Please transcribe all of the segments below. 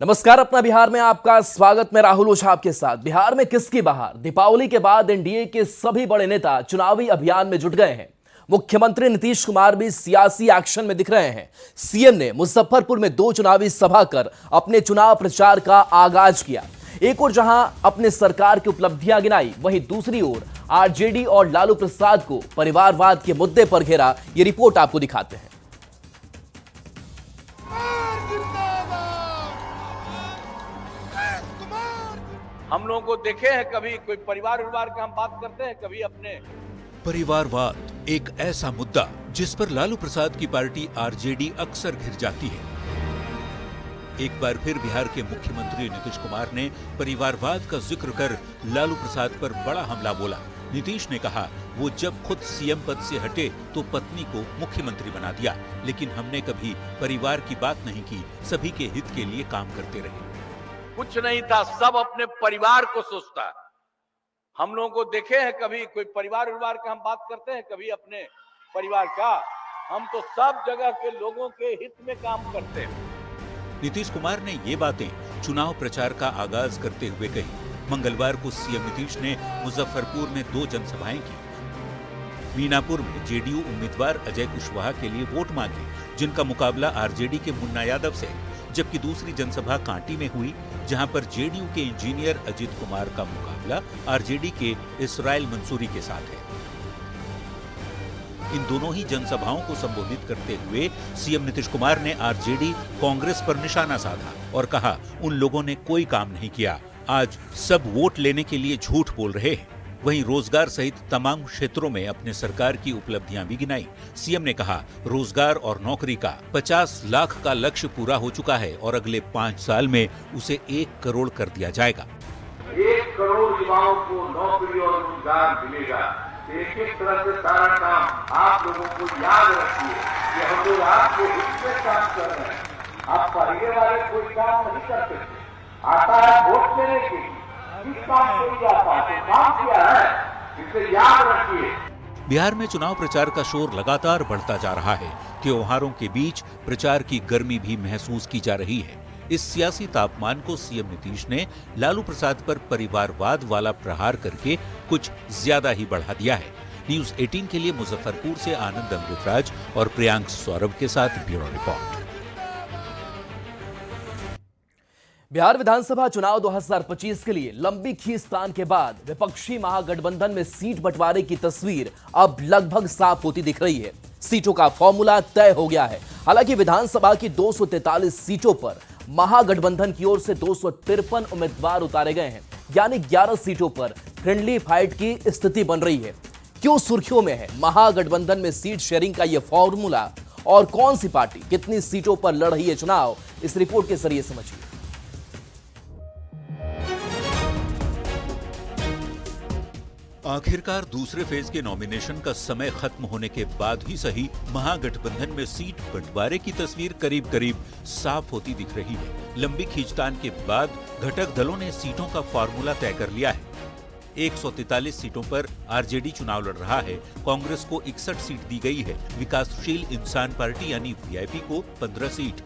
नमस्कार। अपना बिहार में आपका स्वागत। मैं राहुल ओझा आपके साथ। बिहार में किसकी बहार? दीपावली के बाद एनडीए के सभी बड़े नेता चुनावी अभियान में जुट गए हैं। मुख्यमंत्री नीतीश कुमार भी सियासी एक्शन में दिख रहे हैं। सीएम ने मुजफ्फरपुर में 2 चुनावी सभा कर अपने चुनाव प्रचार का आगाज किया। एक ओर जहां अपने सरकार की उपलब्धियां गिनाई, वहीं दूसरी ओर आरजेडी और लालू प्रसाद को परिवारवाद के मुद्दे पर घेरा। ये रिपोर्ट आपको दिखाते हैं। हम लोगों को देखे हैं, कभी कोई परिवार की हम बात करते हैं, कभी अपने परिवारवाद एक ऐसा मुद्दा जिस पर लालू प्रसाद की पार्टी आरजेडी अक्सर घिर जाती है। एक बार फिर बिहार के मुख्यमंत्री नीतीश कुमार ने परिवारवाद का जिक्र कर लालू प्रसाद पर बड़ा हमला बोला। नीतीश ने कहा, वो जब खुद सीएम पद से हटे तो पत्नी को मुख्यमंत्री बना दिया, लेकिन हमने कभी परिवार की बात नहीं की, सभी के हित के लिए काम करते रहे। कुछ नहीं था, सब अपने परिवार को सोचता है। हम लोगों को देखे हैं, कभी कोई परिवार की हम बात करते हैं, कभी अपने परिवार का। हम तो सब जगह के लोगों के हित में काम करते हैं। नीतीश कुमार ने ये बातें चुनाव प्रचार का आगाज करते हुए कही। मंगलवार को सीएम नीतीश ने मुजफ्फरपुर में 2 जनसभाएं की। मीनापुर में जेडीयू उम्मीदवार अजय कुशवाहा के लिए वोट मांगे, जिनका मुकाबला आरजेडी के मुन्ना यादव से, जबकि दूसरी जनसभा कांटी में हुई, जहां पर जेडीयू के इंजीनियर अजित कुमार का मुकाबला आरजेडी के इसराइल मंसूरी के साथ है। इन दोनों ही जनसभाओं को संबोधित करते हुए सीएम नीतीश कुमार ने आरजेडी कांग्रेस पर निशाना साधा और कहा, उन लोगों ने कोई काम नहीं किया, आज सब वोट लेने के लिए झूठ बोल रहे हैं। वहीं रोजगार सहित तमाम क्षेत्रों में अपने सरकार की उपलब्धियां भी गिनाई। सीएम ने कहा, रोजगार और नौकरी का 50 लाख का लक्ष्य पूरा हो चुका है और अगले 5 साल में उसे 1 करोड़ कर दिया जाएगा। 1 करोड़ युवाओं को नौकरी और रोजगार मिलेगा। एक तरह से सारा काम आप लोगों को याद रखिए कि हम लोग आपके हित में काम कर रहे हैं। आप पहले वाले कोई काम नहीं कर सकते। आता है वोट लेने के लिए, किस काम के लिए आता है, काम किया है, इसे याद रखिए। बिहार में चुनाव प्रचार का शोर लगातार बढ़ता जा रहा है। त्योहारों के बीच प्रचार की गर्मी भी महसूस की जा रही है। इस सियासी तापमान को सीएम नीतीश ने लालू प्रसाद पर परिवारवाद वाला प्रहार करके कुछ ज्यादा ही बढ़ा दिया है। न्यूज़ 18 के लिए मुजफ्फरपुर से आनंद अमृतराज और प्रियांक सौरभ के साथ ब्यूरो रिपोर्ट। बिहार विधानसभा चुनाव 2025 के लिए लंबी खींचतान के बाद विपक्षी महागठबंधन में सीट बंटवारे की तस्वीर अब लगभग साफ होती दिख रही है। सीटों का फॉर्मूला तय हो गया है। हालांकि विधानसभा की 243 सीटों पर महागठबंधन की ओर से 253 उम्मीदवार उतारे गए हैं, यानी 11 सीटों पर फ्रेंडली फाइट की स्थिति बन रही है। क्यों सुर्खियों में है महागठबंधन में सीट शेयरिंग का यह फॉर्मूला, और कौन सी पार्टी कितनी सीटों पर लड़ रही है चुनाव, इस रिपोर्ट के जरिए समझिए। आखिरकार दूसरे फेज के नॉमिनेशन का समय खत्म होने के बाद ही सही, महागठबंधन में सीट बंटवारे की तस्वीर करीब करीब साफ होती दिख रही है। लंबी खींचतान के बाद घटक दलों ने सीटों का फार्मूला तय कर लिया है। 143 सीटों पर आरजेडी चुनाव लड़ रहा है। कांग्रेस को 61 सीट दी गई है। विकासशील इंसान पार्टी यानी वीआईपी को 15 सीट,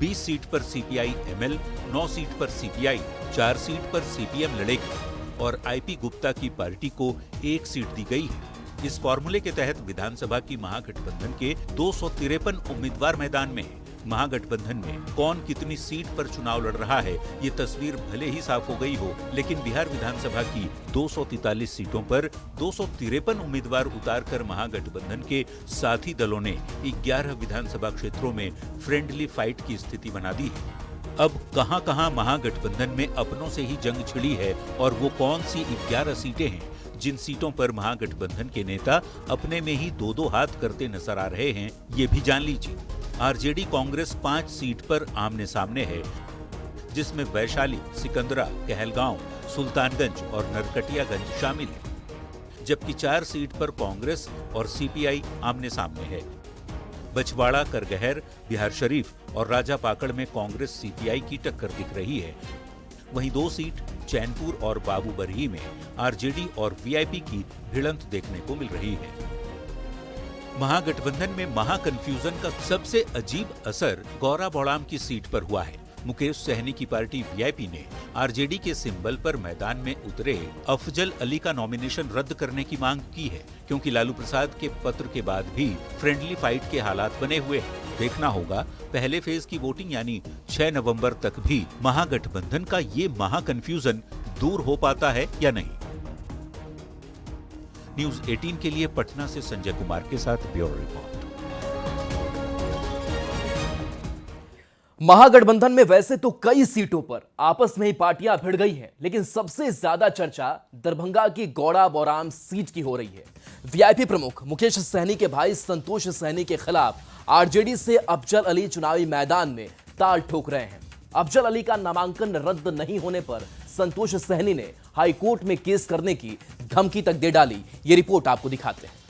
20 सीट पर सीपीआई एमएल, 9 सीट पर सीपीआई, 4 सीट पर सीपीएम लड़ेगी और आईपी गुप्ता की पार्टी को 1 सीट दी गई है। इस फॉर्मूले के तहत विधानसभा की महागठबंधन के 253 उम्मीदवार मैदान में हैं। महागठबंधन में कौन कितनी सीट पर चुनाव लड़ रहा है, ये तस्वीर भले ही साफ हो गई हो, लेकिन बिहार विधानसभा की 243 सीटों पर 253 उम्मीदवार उतारकर महागठबंधन के साथी दलों ने 11 विधानसभा क्षेत्रों में फ्रेंडली फाइट की स्थिति बना दी है। अब कहां-कहां महागठबंधन में अपनों से ही जंग छिड़ी है और वो कौन सी 11 सीटें हैं जिन सीटों पर महागठबंधन के नेता अपने में ही 2-2 हाथ करते नजर आ रहे हैं, ये भी जान लीजिए। आरजेडी कांग्रेस 5 सीट पर आमने सामने है, जिसमें वैशाली, सिकंदरा, कहलगांव, सुल्तानगंज और नरकटियागंज शामिल है, जबकि 4 सीट पर कांग्रेस और सीपीआई आमने सामने है। बछवाड़ा, करगहर, बिहार शरीफ और राजापाकड़ में कांग्रेस सीपीआई की टक्कर दिख रही है। वहीं 2 सीट चैनपुर और बाबूबरही में आरजेडी और वीआईपी की भिड़ंत देखने को मिल रही है। महागठबंधन में महाकन्फ्यूजन का सबसे अजीब असर गौरा बौड़ाम की सीट पर हुआ है। मुकेश सहनी की पार्टी वीआईपी ने आरजेडी के सिंबल पर मैदान में उतरे अफजल अली का नॉमिनेशन रद्द करने की मांग की है, क्योंकि लालू प्रसाद के पत्र के बाद भी फ्रेंडली फाइट के हालात बने हुए हैं। देखना होगा पहले फेज की वोटिंग यानी 6 नवंबर तक भी महागठबंधन का ये महाकन्फ्यूजन दूर हो पाता है या नहीं। न्यूज 18 के लिए पटना से संजय कुमार के साथ ब्यूरो रिपोर्ट। महागठबंधन में वैसे तो कई सीटों पर आपस में ही पार्टियां भिड़ गई हैं, लेकिन सबसे ज्यादा चर्चा दरभंगा की गौड़ा बौराम सीट की हो रही है। वीआईपी प्रमुख मुकेश सहनी के भाई संतोष सहनी के खिलाफ आरजेडी से अफजल अली चुनावी मैदान में ताल ठोक रहे हैं। अफजल अली का नामांकन रद्द नहीं होने पर संतोष सहनी ने हाईकोर्ट में केस करने की धमकी तक दे डाली। ये रिपोर्ट आपको दिखाते हैं।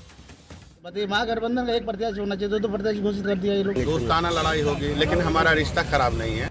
बताइए, महागठबंधन का एक प्रत्याशी होना चाहिए, दो प्रत्याशी घोषित कर दिया ये लोग। दोस्ताना लड़ाई होगी, लेकिन हमारा रिश्ता खराब नहीं है।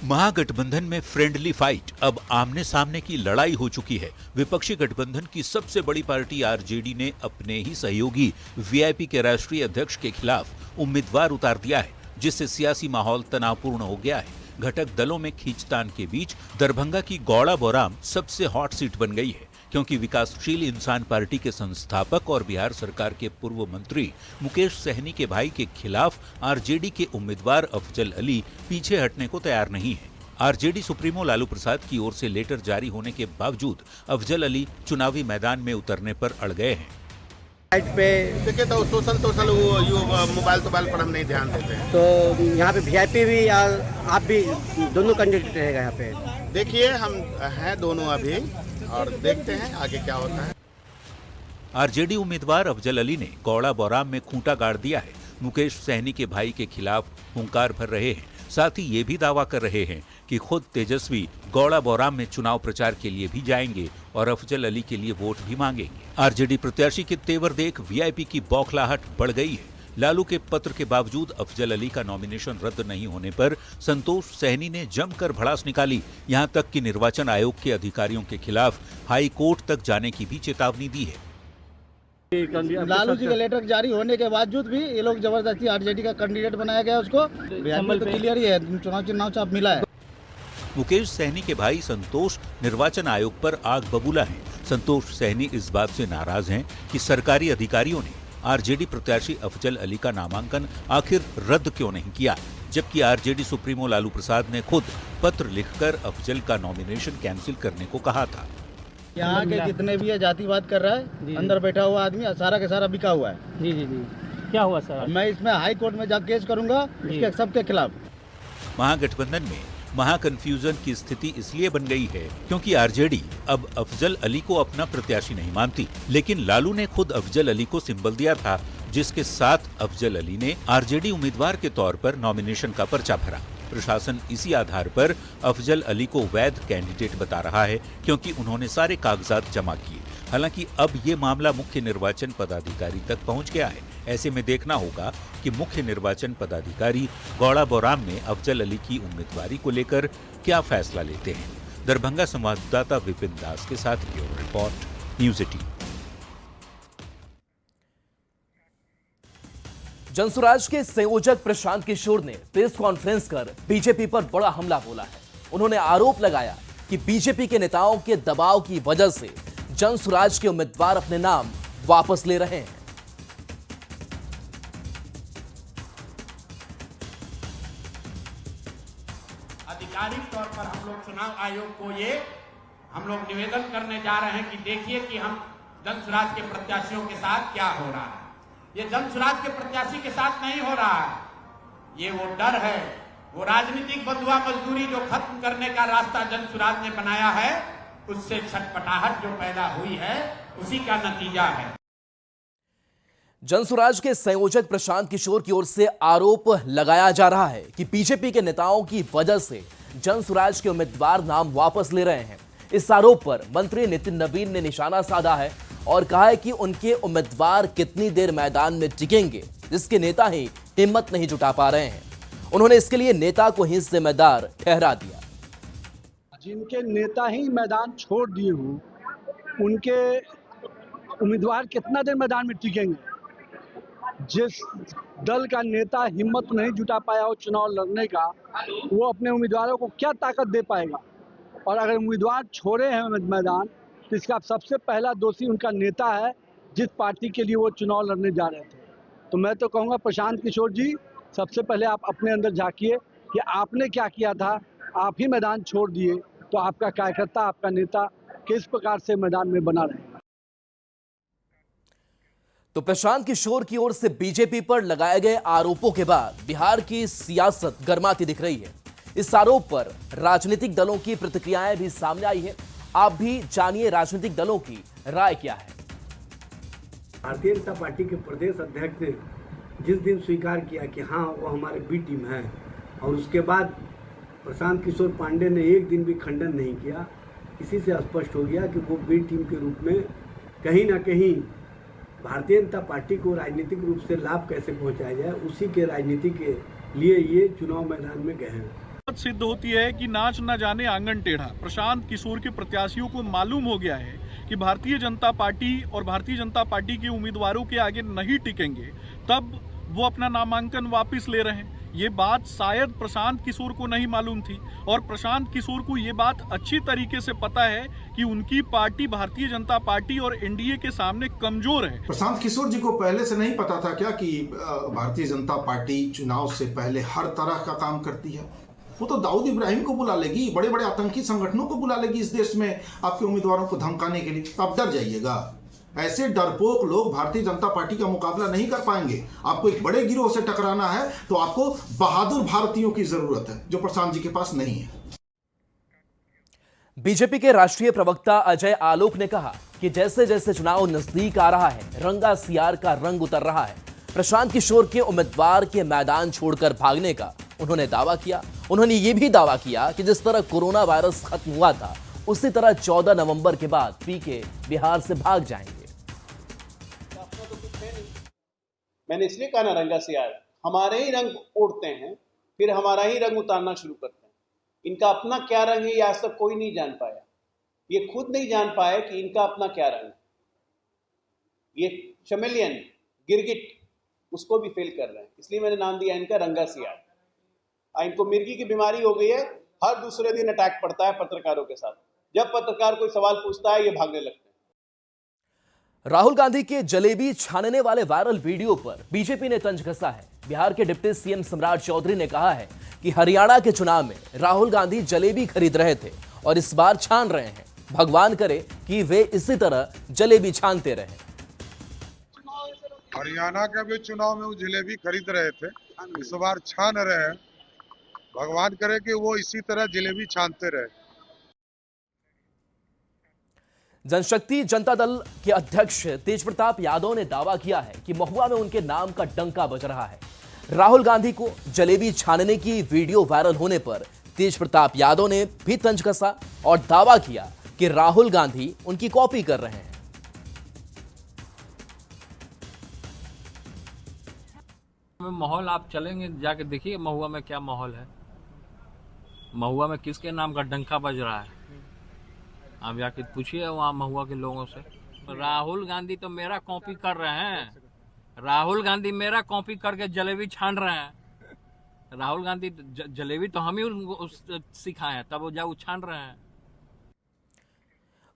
महागठबंधन में फ्रेंडली फाइट अब आमने सामने की लड़ाई हो चुकी है। विपक्षी गठबंधन की सबसे बड़ी पार्टी आरजेडी ने अपने ही सहयोगी वीआईपी के राष्ट्रीय अध्यक्ष के खिलाफ उम्मीदवार उतार दिया है, जिससे सियासी माहौल तनावपूर्ण हो गया है। घटक दलों में खींचतान के बीच दरभंगा की गौड़ा बौराम सबसे हॉट सीट बन गई है, क्योंकि विकासशील इंसान पार्टी के संस्थापक और बिहार सरकार के पूर्व मंत्री मुकेश सहनी के भाई के खिलाफ आरजेडी के उम्मीदवार अफजल अली पीछे हटने को तैयार नहीं है। आरजेडी सुप्रीमो लालू प्रसाद की ओर से लेटर जारी होने के बावजूद अफजल अली चुनावी मैदान में उतरने पर अड़ गए हैं। साइट पे देखिए तो सोशल वो मोबाइल पर हम नहीं ध्यान देते हैं। तो यहाँ पे वीआईपी भी आप भी दोनों कैंडिडेट रहेगा यहाँ पे। देखिए हम हैं दोनों अभी, और देखते हैं आगे क्या होता है। आरजेडी उम्मीदवार अफजल अली ने गौड़ा बौराम में खूंटा गाड़ दिया है। मुकेश सहनी के भाई के खिलाफ हुंकार भर रहे हैं। साथ ही ये भी दावा कर रहे हैं कि खुद तेजस्वी गौड़ा बौराम में चुनाव प्रचार के लिए भी जाएंगे और अफजल अली के लिए वोट भी मांगेंगे। आरजेडी प्रत्याशी के तेवर देख वीआईपी की बौखलाहट बढ़ गई है। लालू के पत्र के बावजूद अफजल अली का नॉमिनेशन रद्द नहीं होने पर संतोष सहनी ने जमकर भड़ास निकाली। यहां तक कि निर्वाचन आयोग के अधिकारियों के खिलाफ हाई कोर्ट तक जाने की भी चेतावनी दी है। लालू जी का लेटर जारी होने के बावजूद भी ये लोग जबरदस्ती आरजेडी का कैंडिडेट बनाया गया, उसको तो क्लियर ही है, चुनाव चाप मिला है। मुकेश सहनी के भाई संतोष निर्वाचन आयोग पर आग बबूला हैं। संतोष सहनी इस बात से नाराज हैं कि सरकारी अधिकारियों ने आरजेडी प्रत्याशी अफजल अली का नामांकन आखिर रद्द क्यों नहीं किया, जबकि आरजेडी सुप्रीमो लालू प्रसाद ने खुद पत्र लिखकर अफजल का नॉमिनेशन कैंसिल करने को कहा था। यहाँ के जितने भी है जातिवाद कर रहा है, अंदर बैठा हुआ आदमी सारा के सारा बिका हुआ है। जी जी जी, क्या हुआ सर? मैं इसमें हाई कोर्ट में जाकर केस करूंगा इसके सबके खिलाफ। महागठबंधन में महाकन्फ्यूजन की स्थिति इसलिए बन गई है क्योंकि आरजेडी अब अफजल अली को अपना प्रत्याशी नहीं मानती, लेकिन लालू ने खुद अफजल अली को सिंबल दिया था, जिसके साथ अफजल अली ने आरजेडी उम्मीदवार के तौर पर नॉमिनेशन का पर्चा भरा। प्रशासन इसी आधार पर अफजल अली को वैध कैंडिडेट बता रहा है, क्योंकि उन्होंने सारे कागजात जमा किए। हालांकि अब ये मामला मुख्य निर्वाचन पदाधिकारी तक पहुंच गया है। ऐसे में देखना होगा कि मुख्य निर्वाचन पदाधिकारी गौड़ा बौराम में अफजल अली की उम्मीदवारी को लेकर क्या फैसला लेते हैं। दरभंगा संवाददाता विपिन दास के साथ ब्यूरो रिपोर्ट, न्यूज 18। जनसुराज के संयोजक प्रशांत किशोर ने प्रेस कॉन्फ्रेंस कर बीजेपी पर बड़ा हमला बोला है। उन्होंने आरोप लगाया कि बीजेपी के नेताओं के दबाव की वजह से जनसुराज के उम्मीदवार अपने नाम वापस ले रहे हैं। आधिकारिक तौर पर हम लोग चुनाव आयोग को ये हम लोग निवेदन करने जा रहे हैं कि देखिए कि हम जनसुराज के प्रत्याशियों के साथ क्या हो रहा है। ये जनसुराज के प्रत्याशी के साथ नहीं हो रहा है, ये वो डर है, वो राजनीतिक बंधुआ मजदूरी जो खत्म करने का रास्ता जनसुराज ने बनाया है, उससे छटपटाहट जो पैदा हुई है उसी का नतीजा है। जनसुराज के संयोजक प्रशांत किशोर की ओर से आरोप लगाया जा रहा है कि बीजेपी के नेताओं की वजह से जनसुराज के उम्मीदवार नाम वापस ले रहे हैं। इस आरोप पर मंत्री नितिन नवीन ने निशाना साधा है और कहा है कि उनके उम्मीदवार कितनी देर मैदान में टिकेंगे, जिसके नेता ही हिम्मत नहीं जुटा पा रहे हैं। उन्होंने इसके लिए नेता को ही जिम्मेदार ठहरा दिया। जिनके नेता ही मैदान छोड़ दिए हो, उनके उम्मीदवार कितना देर मैदान में टिकेंगे? जिस दल का नेता हिम्मत नहीं जुटा पाया हो चुनाव लड़ने का, वो अपने उम्मीदवारों को क्या ताकत दे पाएगा। और अगर उम्मीदवार छोड़े हैं मैदान, तो इसका सबसे पहला दोषी उनका नेता है, जिस पार्टी के लिए वो चुनाव लड़ने जा रहे थे। तो मैं तो कहूँगा प्रशांत किशोर जी, सबसे पहले आप अपने अंदर झांकिए कि आपने क्या किया था। आप ही मैदान छोड़ दिए तो आपका कार्यकर्ता, आपका नेता किस प्रकार से मैदान में बना रहेगा। तो प्रशांत किशोर की ओर से बीजेपी पर लगाए गए आरोपों के बाद बिहार की सियासत गर्माती दिख रही है। इस आरोप पर राजनीतिक दलों की प्रतिक्रियाएं भी सामने आई है। आप भी जानिए राजनीतिक दलों की राय क्या है। भारतीय जनता पार्टी के प्रदेश अध्यक्ष ने जिस दिन स्वीकार किया कि हाँ वो हमारे बी टीम है, और उसके बाद प्रशांत किशोर पांडे ने एक दिन भी खंडन नहीं किया, इसी से स्पष्ट हो गया कि वो बी टीम के रूप में कहीं ना कहीं भारतीय जनता पार्टी को राजनीतिक रूप से लाभ कैसे पहुंचाया जाए, उसी के राजनीति के लिए ये चुनाव मैदान में गए हैं। सिद्ध होती है कि नाच न जाने आंगन टेढ़ा। प्रशांत किशोर के प्रत्याशियों को मालूम हो गया है कि भारतीय जनता पार्टी और भारतीय जनता पार्टी के उम्मीदवारों के आगे नहीं टिकेंगे, तब वो अपना नामांकन वापस ले रहे हैं। ये बात शायद प्रशांत किशोर को नहीं मालूम थी, और प्रशांत किशोर को ये बात अच्छी तरीके से पता है कि उनकी पार्टी भारतीय जनता पार्टी और एनडीए के सामने कमजोर है। प्रशांत किशोर जी को पहले से नहीं पता था क्या कि भारतीय जनता पार्टी चुनाव से पहले हर तरह का काम करती है? वो तो दाऊद इब्राहिम को बुला लेगी, बड़े बड़े आतंकी संगठनों को बुला लेगी इस देश में आपके उम्मीदवारों को धमकाने के लिए। आप डर जाइएगा। ऐसे डरपोक लोग भारतीय जनता पार्टी का मुकाबला नहीं कर पाएंगे। आपको एक बड़े गिरोह से टकराना है तो आपको बहादुर भारतीयों की जरूरत है, जो प्रशांत जी के पास नहीं है। बीजेपी के राष्ट्रीय प्रवक्ता अजय आलोक ने कहा कि जैसे जैसे चुनाव नजदीक आ रहा है, रंगा सियार का रंग उतर रहा है। प्रशांत किशोर के उम्मीदवार के मैदान छोड़कर भागने का उन्होंने दावा किया। उन्होंने ये भी दावा किया कि जिस तरह कोरोना वायरस खत्म हुआ था, उसी तरह 14 नवंबर के बाद पीके बिहार से भाग जाएंगे। मैंने इसलिए कहा ना रंगा सियार, हमारे ही रंग ओढ़ते हैं, फिर हमारा ही रंग उतारना शुरू करते हैं। इनका अपना क्या रंग है ये आज तक कोई नहीं जान पाया। ये खुद नहीं जान पाए कि इनका अपना क्या रंग है। ये चमेलियन, गिरगिट, उसको भी फेल कर रहे हैं। इसलिए मैंने नाम दिया इनका रंगा सियार। इनको मिर्गी की बीमारी हो गई है, हर दूसरे दिन अटैक पड़ता है पत्रकारों के साथ। जब पत्रकार कोई सवाल पूछता है ये भागने लगते हैं। राहुल गांधी के जलेबी छानने वाले वायरल वीडियो पर बीजेपी ने तंज कसा है। बिहार के डिप्टी सीएम सम्राट चौधरी ने कहा है कि हरियाणा के चुनाव में राहुल गांधी जलेबी खरीद रहे थे और इस बार छान रहे हैं। भगवान करे कि वे इसी तरह जलेबी छानते रहे। हरियाणा के भी चुनाव में वो जलेबी खरीद रहे थे, इस बार छान रहे हैं। भगवान करे कि वो इसी तरह जलेबी छानते रहे। जनशक्ति जनता दल के अध्यक्ष तेज प्रताप यादव ने दावा किया है कि महुआ में उनके नाम का डंका बज रहा है। राहुल गांधी को जलेबी छानने की वीडियो वायरल होने पर तेज प्रताप यादव ने भी तंज कसा और दावा किया कि राहुल गांधी उनकी कॉपी कर रहे हैं। माहौल आप चलेंगे जाके देखिए महुआ में क्या माहौल है। महुआ में किसके नाम का डंका बज रहा है, आप जाके पूछिए वहाँ महुआ के लोगों से। राहुल गांधी तो मेरा कॉपी कर रहे हैं। राहुल गांधी मेरा कॉपी करके जलेबी छान रहे हैं। राहुल गांधी जलेबी तो हम ही उनको सिखाए हैं, तब वो जाओ छान रहे हैं।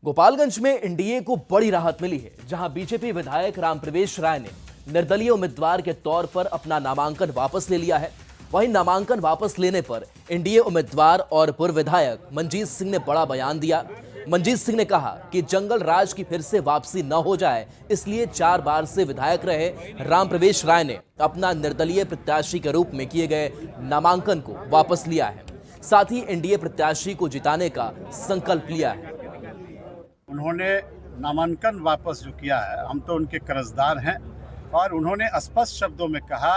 गोपालगंज में एनडीए को बड़ी राहत मिली है, जहां बीजेपी विधायक रामप्रवेश राय ने निर्दलीय उम्मीदवार के तौर पर अपना नामांकन वापस ले लिया है। वहीं नामांकन वापस लेने पर एनडीए उम्मीदवार और पूर्व विधायक मनजीत सिंह ने बड़ा बयान दिया। मनजीत सिंह ने कहा कि जंगल राज की फिर से वापसी न हो जाए, इसलिए 4 बार से विधायक रहे रामप्रवेश राय ने अपना निर्दलीय प्रत्याशी के रूप में किए गए नामांकन को वापस लिया है। साथ ही एनडीए प्रत्याशी को जिताने का संकल्प लिया है। उन्होंने नामांकन वापस जो किया है, हम तो उनके कर्जदार हैं, और उन्होंने स्पष्ट शब्दों में कहा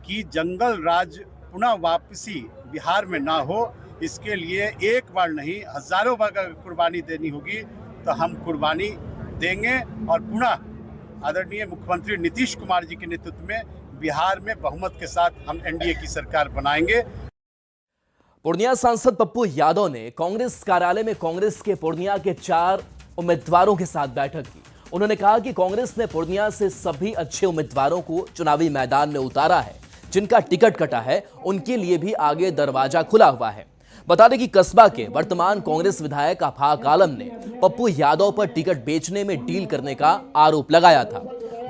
कि जंगल राज पुनः वापसी बिहार में ना हो, इसके लिए एक बार नहीं हजारों बार अगर कुर्बानी देनी होगी तो हम कुर्बानी देंगे, और पुनः आदरणीय मुख्यमंत्री नीतीश कुमार जी के नेतृत्व में बिहार में बहुमत के साथ हम एनडीए की सरकार बनाएंगे। पूर्णिया सांसद पप्पू यादव ने कांग्रेस कार्यालय में कांग्रेस के पूर्णिया के 4 उम्मीदवारों के साथ बैठक की। उन्होंने कहा कि कांग्रेस ने पूर्णिया से सभी अच्छे उम्मीदवारों को चुनावी मैदान में उतारा है। जिनका टिकट कटा है उनके लिए भी आगे दरवाजा खुला हुआ है। बता दें कि कस्बा के वर्तमान कांग्रेस विधायक आफाक आलम ने पप्पू यादव पर टिकट बेचने में डील करने का आरोप लगाया था।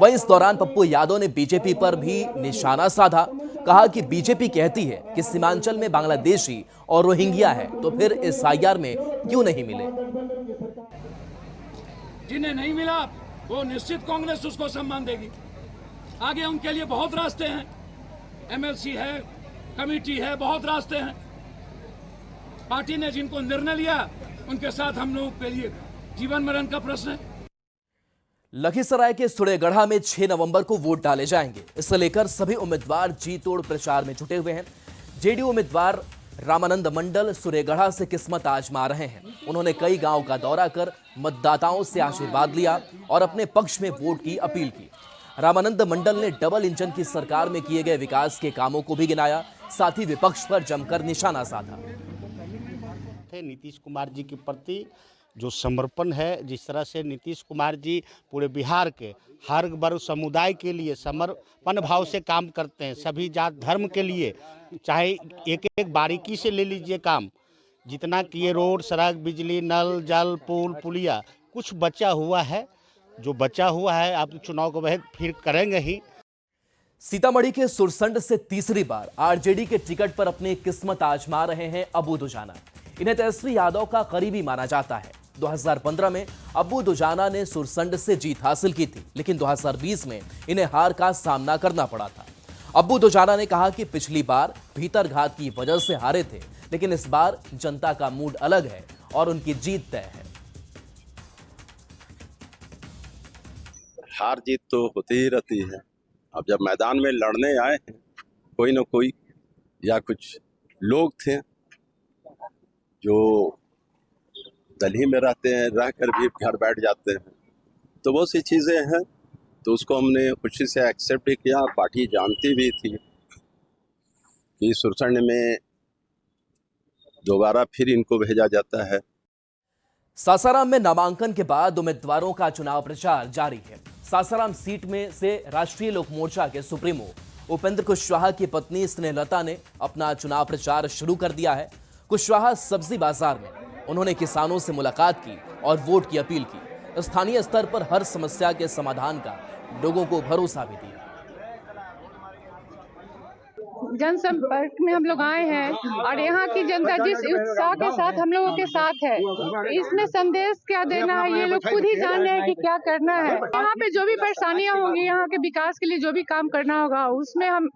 वहीं इस दौरान पप्पू यादव ने बीजेपी पर भी निशाना साधा। कहा कि बीजेपी कहती है कि सीमांचल में बांग्लादेशी और रोहिंग्या है, तो फिर SIR में क्यों नहीं मिले। जिन्हें नहीं मिला वो निश्चित कांग्रेस उसको सम्मान देगी। आगे उनके लिए बहुत रास्ते हैं, MLC है, कमेटी है, बहुत रास्ते हैं। पार्टी ने जिनको निर्णय लिया उनके साथ हम लोगों के लिए जीवन मरण का प्रश्न है। लखीसराय के सुरेगढ़ा में 6 नवंबर को वोट डाले जाएंगे। इसे लेकर सभी उम्मीदवार जी तोड़ प्रचार में जुटे हुए हैं। जेडीयू उम्मीदवार रामानंद मंडल सुरेगढ़ा से किस्मत आजमा रहे हैं। उन्होंने कई गांव का दौरा कर मतदाताओं से आशीर्वाद लिया और अपने पक्ष में वोट की अपील की। रामानंद मंडल ने डबल इंजन की सरकार में किए गए विकास के कामों को भी गिनाया, साथ ही विपक्ष पर जमकर निशाना साधा। नीतीश कुमार जी के प्रति जो समर्पण है, जिस तरह से नीतीश कुमार जी पूरे बिहार के हर वर्ग समुदाय के लिए समर्पण भाव से काम करते हैं, सभी जात धर्म के लिए, चाहे एक एक बारीकी से ले लीजिए काम, जितना किए रोड, सड़क, बिजली, नल, जल, पुल, पुलिया, कुछ बचा हुआ है। जो बचा हुआ है आप चुनाव को वह फिर करेंगे ही। सीतामढ़ी के सुरसंड से तीसरी बार आरजेडी के टिकट पर अपनी किस्मत आजमा रहे हैं अबू दुजाना। इन्हें तेजस्वी यादव का करीबी माना जाता है। 2015 में अबू दुजाना ने सुरसंड से जीत हासिल की थी, लेकिन 2020 में इन्हें हार का सामना करना पड़ा था। अबू दुजाना ने कहा कि पिछली बार भीतरघात की वजह से हारे थे, लेकिन इस बार जनता का मूड अलग है और उनकी जीत तय है। हार जीत तो होती ही रहती है। अब जब मैदान में लड़ने आए हैं, कोई ना कोई या कुछ लोग थे जो दल ही में रहते हैं, रहकर भी घर बैठ जाते हैं, तो बहुत सी चीज़ें हैं, तो उसको हमने खुशी से एक्सेप्ट भी किया। पार्टी जानती भी थी कि सुरसंड में दोबारा फिर इनको भेजा जाता है। सासाराम में नामांकन के बाद उम्मीदवारों का चुनाव प्रचार जारी है। सासाराम सीट में से राष्ट्रीय लोक मोर्चा के सुप्रीमो उपेंद्र कुशवाहा की पत्नी स्नेहलता ने अपना चुनाव प्रचार शुरू कर दिया है। कुशवाहा सब्जी बाजार में उन्होंने किसानों से मुलाकात की और वोट की अपील की। स्थानीय स्तर पर हर समस्या के समाधान का लोगों को भरोसा भी दिया। जनसंपर्क में हम लोग आए हैं और यहाँ की जनता जिस उत्साह के साथ हम लोगों के साथ है, इसमें संदेश क्या देना है ये लोग खुद ही जान रहे हैं कि क्या करना है। यहाँ पे जो भी परेशानियाँ होंगी, यहाँ के विकास के लिए जो भी काम करना होगा, उसमें हम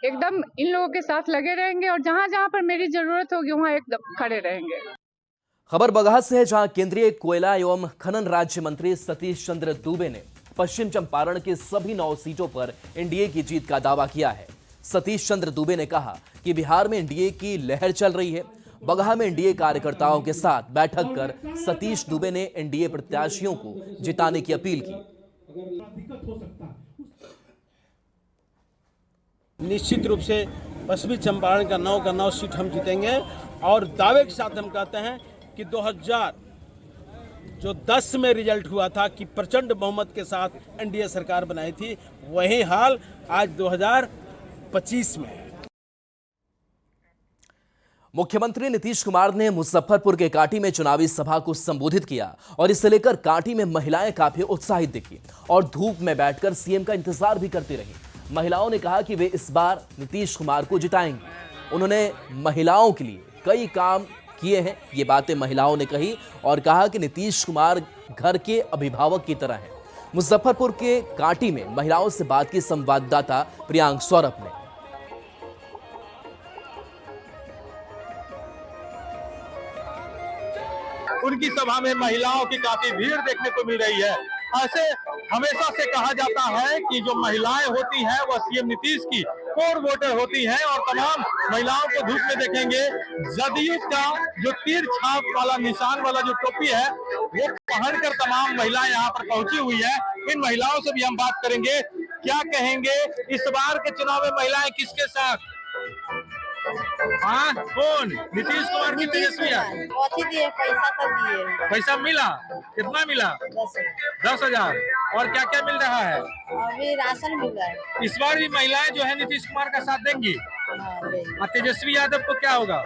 एकदम इन लोगों के साथ लगे रहेंगे और जहाँ जहाँ पर मेरी जरूरत होगी वहाँ एकदम खड़े रहेंगे। खबर बगहा से है, जहां केंद्रीय कोयला एवं खनन राज्य मंत्री सतीश चंद्र दूबे ने पश्चिम चंपारण की सभी 9 सीटों पर एनडीए की जीत का दावा किया है। सतीश चंद्र दूबे ने कहा कि बिहार में एनडीए की लहर चल रही है। बगहा में एनडीए कार्यकर्ताओं के साथ बैठक कर सतीश दूबे ने एनडीए प्रत्याशियों को जिताने की अपील की। निश्चित रूप से पश्चिमी चंपारण का 9 का 9 सीट हम जीतेंगे और दावे के साथ हम कहते हैं कि 2010 में रिजल्ट हुआ था कि प्रचंड बहुमत के साथ एनडीए सरकार बनाई थी, वही हाल आज 2025 में। मुख्यमंत्री नीतीश कुमार ने मुजफ्फरपुर के कांटी में चुनावी सभा को संबोधित किया और इसे लेकर कांटी में महिलाएं काफी उत्साहित दिखी और धूप में बैठकर सीएम का इंतजार भी करती रही। महिलाओं ने कहा कि वे इस बार नीतीश कुमार को जिताएंगी। उन्होंने महिलाओं के लिए कई काम किए हैं, ये बातें महिलाओं ने कही और कहा कि नीतीश कुमार घर के अभिभावक की तरह हैं। मुजफ्फरपुर के कांटी में महिलाओं से बात की संवाददाता प्रियांक सौरभ ने। उनकी सभा में महिलाओं की काफी भीड़ देखने को मिल रही है। ऐसे हमेशा से कहा जाता है कि जो महिलाएं होती हैं वह सीएम नीतीश की कोर वोटर होती हैं और तमाम महिलाओं को धूप में देखेंगे। जदयू का जो तीर छाप वाला निशान वाला जो टोपी है वो पहनकर तमाम महिलाएं यहाँ पर पहुंची हुई है। इन महिलाओं से भी हम बात करेंगे, क्या कहेंगे इस बार के चुनाव में महिलाएं किसके साथ? हाँ, कौन? नीतीश कुमार की तेजस्वी पैसा तो दिए। पैसा मिला? कितना मिला? 10,000। और क्या क्या मिल रहा है? अभी राशन मिल रहा है। इस बार भी महिलाएं जो है नीतीश कुमार का साथ देंगी और तेजस्वी यादव को क्या होगा?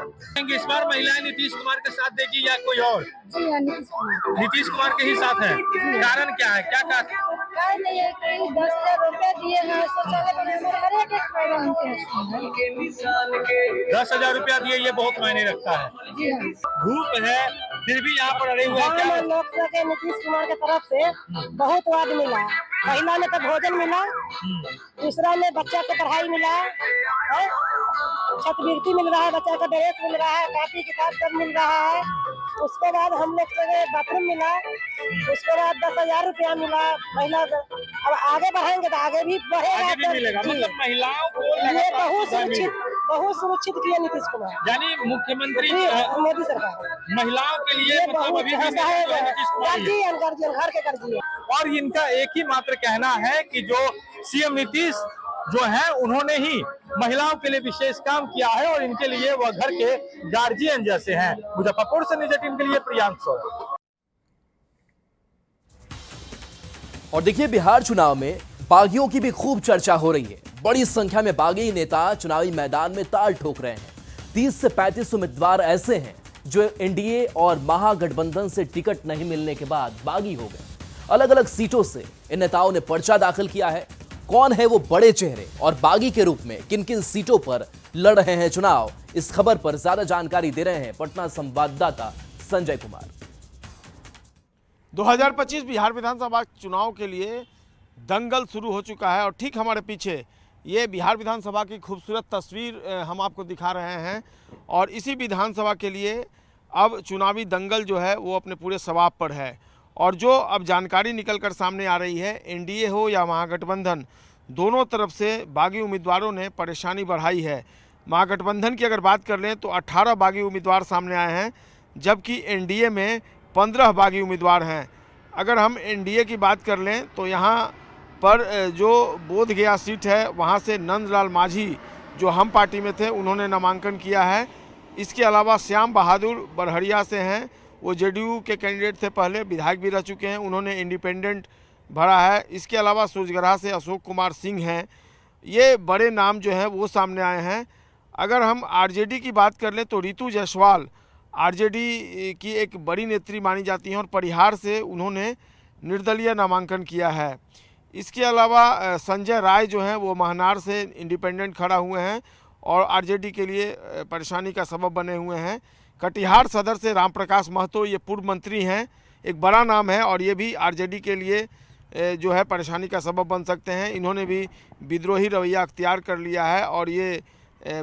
इस बार महिलाएं नीतीश कुमार का साथ देगी या कोई और? जी हाँ, नीतीश कुमार के ही साथ है। कारण क्या है? क्या कारण नहीं है कि 10,000 रुपए दिए हैं, शौचालय बनाने में हर एक फायदा उनके 10,000 रुपया दिए, ये बहुत मायने रखता है। जी हाँ। धूप है फिर भी यहाँ पर अड़े हुए हैं। क्या लोकसभा के नीतीश कुमार की तरफ से बहुत वाद मिला। पहला में तो भोजन मिला, दूसरा में बच्चा को पढ़ाई मिला, छात्रवृत्ति मिल रहा है, बच्चा का ड्रेस मिल रहा है, कॉपी किताब सब मिल रहा है। उसके बाद हम लोग को बाथरूम मिला, उसके बाद 10,000 रुपया मिला महिला। अब आगे बढ़ेंगे तो आगे भी बढ़ेगा, आगे भी मिलेगा। मतलब महिलाओं को ये बहुत सुरक्षित किया नीतीश कुमार, यानी मुख्यमंत्री मोदी सरकार महिलाओं के लिए मतलब अभी भी घर के कर्जी। और इनका एक ही मात्र कहना है कि जो सीएम नीतीश जो है उन्होंने ही महिलाओं के लिए विशेष काम किया है और इनके लिए वह घर के गार्जियन जैसे हैं। मुजफ्फरपुर से न्यूज़ 18 के लिए प्रियांशु। और देखिए, बिहार चुनाव में बागियों की भी खूब चर्चा हो रही है। बड़ी संख्या में बागी नेता चुनावी मैदान में ताल ठोक रहे हैं। 30 से 35 उम्मीदवार ऐसे हैं जो एनडीए और महागठबंधन से टिकट नहीं मिलने के बाद बागी हो गए। अलग अलग सीटों से इन नेताओं ने पर्चा दाखिल किया है। कौन है वो बड़े चेहरे और बागी के रूप में किन किन सीटों पर लड़ रहे हैं चुनाव, इस खबर पर ज्यादा जानकारी दे रहे हैं पटना संवाददाता संजय कुमार। 2025 बिहार विधानसभा चुनाव के लिए दंगल शुरू हो चुका है और ठीक हमारे पीछे ये बिहार विधानसभा की खूबसूरत तस्वीर हम आपको दिखा रहे हैं। और इसी विधानसभा के लिए अब चुनावी दंगल जो है वो अपने पूरे सवाब पर है। और जो अब जानकारी निकलकर सामने आ रही है, एनडीए हो या महागठबंधन, दोनों तरफ से बागी उम्मीदवारों ने परेशानी बढ़ाई है। महागठबंधन की अगर बात कर लें तो 18 बागी उम्मीदवार सामने आए हैं, जबकि एनडीए में 15 बागी उम्मीदवार हैं। अगर हम एनडीए की बात कर लें तो यहाँ पर जो बोधगया सीट है वहाँ से नंदलाल माझी जो हम पार्टी में थे उन्होंने नामांकन किया है। इसके अलावा श्याम बहादुर बरहरिया से हैं, वो जेडीयू के कैंडिडेट थे, पहले विधायक भी रह चुके हैं, उन्होंने इंडिपेंडेंट भरा है। इसके अलावा सूरजगढ़ा से अशोक कुमार सिंह हैं। ये बड़े नाम जो हैं वो सामने आए हैं। अगर हम आरजेडी की बात कर लें तो रितु जायसवाल आरजेडी की एक बड़ी नेत्री मानी जाती हैं और परिहार से उन्होंने निर्दलीय नामांकन किया है। इसके अलावा संजय राय जो हैं वो महनार से इंडिपेंडेंट खड़ा हुए हैं और आरजेडी के लिए परेशानी का सबब बने हुए हैं। कटिहार सदर से राम प्रकाश महतो, ये पूर्व मंत्री हैं, एक बड़ा नाम है और ये भी आरजेडी के लिए जो है परेशानी का सबब बन सकते हैं। इन्होंने भी विद्रोही रवैया अख्तियार कर लिया है और ये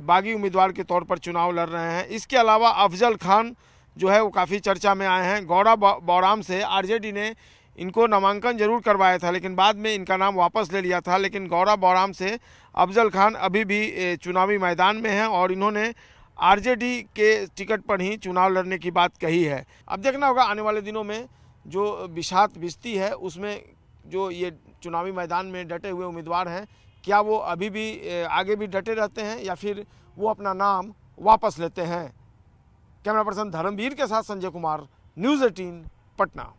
बागी उम्मीदवार के तौर पर चुनाव लड़ रहे हैं। इसके अलावा अफजल खान जो है वो काफ़ी चर्चा में आए हैं। गौड़ा बौराम से आरजेडी ने इनको नामांकन जरूर करवाया था लेकिन बाद में इनका नाम वापस ले लिया था, लेकिन गौड़ा बौराम से अफजल खान अभी भी चुनावी मैदान में हैं और इन्होंने आरजेडी के टिकट पर ही चुनाव लड़ने की बात कही है। अब देखना होगा आने वाले दिनों में जो बिसात बिस्ती है उसमें जो ये चुनावी मैदान में डटे हुए उम्मीदवार हैं, क्या वो अभी भी आगे भी डटे रहते हैं या फिर वो अपना नाम वापस लेते हैं। कैमरा पर्सन धर्मवीर के साथ संजय कुमार, न्यूज़ 18 पटना।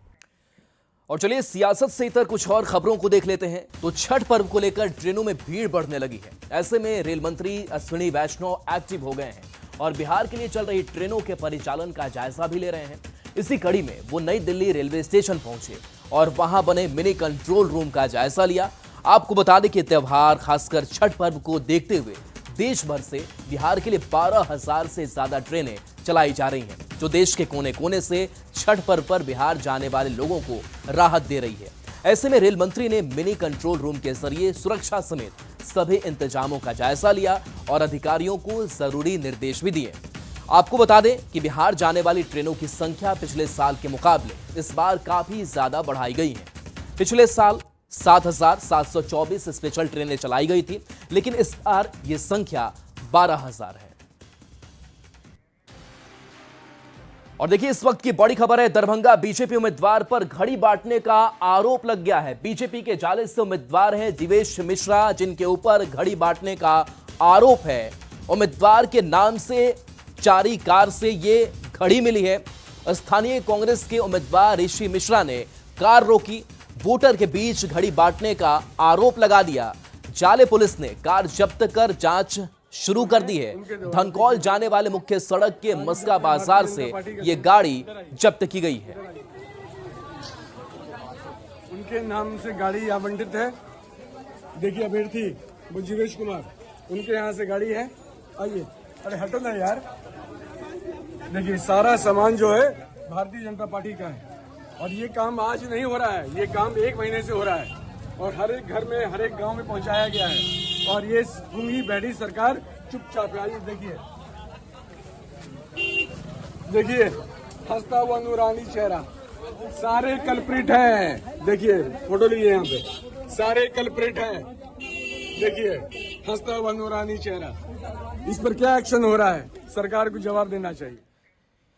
और चलिए सियासत से इतर कुछ और खबरों को देख लेते हैं। तो छठ पर्व को लेकर ट्रेनों में भीड़ बढ़ने लगी है। ऐसे में रेल मंत्री अश्विनी वैष्णव एक्टिव हो गए हैं और बिहार के लिए चल रही ट्रेनों के परिचालन का जायजा भी ले रहे हैं। इसी कड़ी में वो नई दिल्ली रेलवे स्टेशन पहुंचे और वहां बने मिनी कंट्रोल रूम का जायजा लिया। आपको बता दें कि त्योहार खासकर छठ पर्व को देखते हुए देश भर से बिहार के लिए 12,000 से ज्यादा ट्रेनें चलाई जा रही हैं, जो देश के कोने कोने से छठ पर्व पर बिहार जाने वाले लोगों को राहत दे रही है। ऐसे में रेल मंत्री ने मिनी कंट्रोल रूम के जरिए सुरक्षा समेत सभी इंतजामों का जायजा लिया और अधिकारियों को जरूरी निर्देश भी दिए। आपको बता दें कि बिहार जाने वाली ट्रेनों की संख्या पिछले साल के मुकाबले इस बार काफी ज्यादा बढ़ाई गई है। पिछले साल 7,724 स्पेशल ट्रेनें चलाई गई थी, लेकिन इस बार ये संख्या 12,000 है। और देखिए इस वक्त की बड़ी खबर है, दरभंगा बीजेपी उम्मीदवार पर घड़ी बांटने का आरोप लग गया है। बीजेपी के जाले से उम्मीदवार हैं दिवेश मिश्रा, जिनके ऊपर घड़ी बांटने का आरोप है। उम्मीदवार के नाम से चारी कार से ये घड़ी मिली है। स्थानीय कांग्रेस के उम्मीदवार ऋषि मिश्रा ने कार रोकी, वोटर के बीच घड़ी बांटने का आरोप लगा दिया। जाले पुलिस ने कार जब्त कर जांच शुरू कर दी है। धनकौल जाने वाले मुख्य सड़क के मस्का बाजार से ये गाड़ी जब्त की गई है। उनके नाम से गाड़ी आवंटित है। देखिए अभ्यर्थी बुजीवेश कुमार, उनके यहाँ से गाड़ी है। आइए, अरे हटो ना यार। देखिए सारा सामान जो है भारतीय जनता पार्टी का है और ये काम आज नहीं हो रहा है, ये काम 1 महीने से हो रहा है और हर एक घर में, हर एक गांव में पहुंचाया गया है और ये गूंगी बैठी सरकार चुपचाप है। आइए देखिए हंसता हुआ नूरानी चेहरा, सारे कल्प्रिट हैं। देखिए फोटो लीजिए, यहाँ पे सारे कल्प्रिट हैं। देखिए हंसता हुआ नूरानी चेहरा, इस पर क्या एक्शन हो रहा है? सरकार को जवाब देना चाहिए।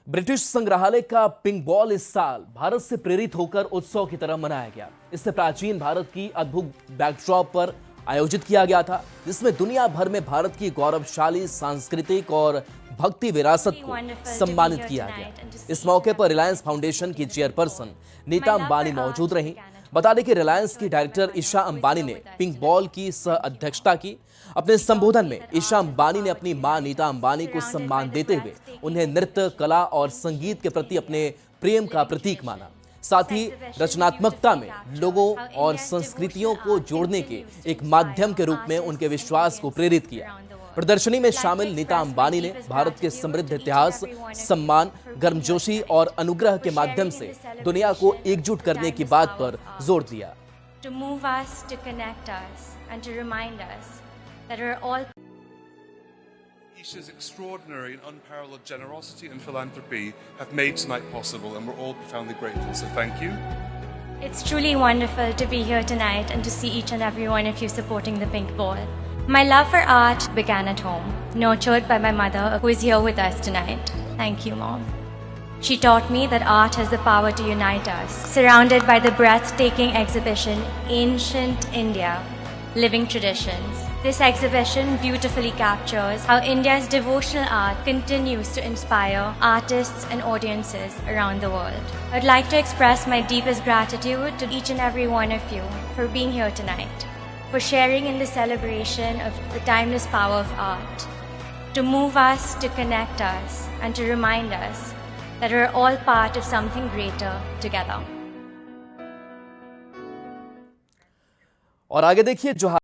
ब्रिटिश संग्रहालय का पिंक बॉल इस साल भारत से प्रेरित होकर उत्सव की तरह मनाया गया। इससे प्राचीन भारत की अद्भुत बैकड्रॉप पर आयोजित किया गया था, जिसमें दुनिया भर में भारत की गौरवशाली सांस्कृतिक और भक्ति विरासत को सम्मानित किया गया। इस मौके पर रिलायंस फाउंडेशन की चेयरपर्सन नीता अंबानी मौजूद रहीं। बता दें कि रिलायंस की डायरेक्टर ईशा अंबानी ने पिंक बॉल की सह अध्यक्षता की। अपने संबोधन में ईशा अंबानी ने अपनी मां नीता अंबानी को सम्मान देते हुए उन्हें नृत्य, कला और संगीत के प्रति अपने प्रेम का प्रतीक माना। साथ ही रचनात्मकता में लोगों और संस्कृतियों को जोड़ने के एक माध्यम के रूप में उनके विश्वास को प्रेरित किया। प्रदर्शनी में शामिल नीता अंबानी ने भारत के समृद्ध इतिहास, सम्मान, गर्मजोशी और अनुग्रह के माध्यम से दुनिया को एकजुट करने की बात पर जोर दिया। To move us, to connect us, and to remind us that we're all. Isha's extraordinary and unparalleled generosity and philanthropy have made tonight possible, and we're all profoundly grateful. So thank you. It's truly wonderful to be here tonight and to see each and every one of you supporting the Pink Ball. My love for art began at home, nurtured by my mother, who is here with us tonight. Thank you, Mom. She taught me that art has the power to unite us. Surrounded by the breathtaking exhibition, Ancient India, Living Traditions. This exhibition beautifully captures how India's devotional art continues to inspire artists and audiences around the world. I'd like to express my deepest gratitude to each and every one of you for being here tonight, for sharing in the celebration of the timeless power of art, to move us, to connect us, and to remind us that we're all part of something greater together. और आगे देखिए जो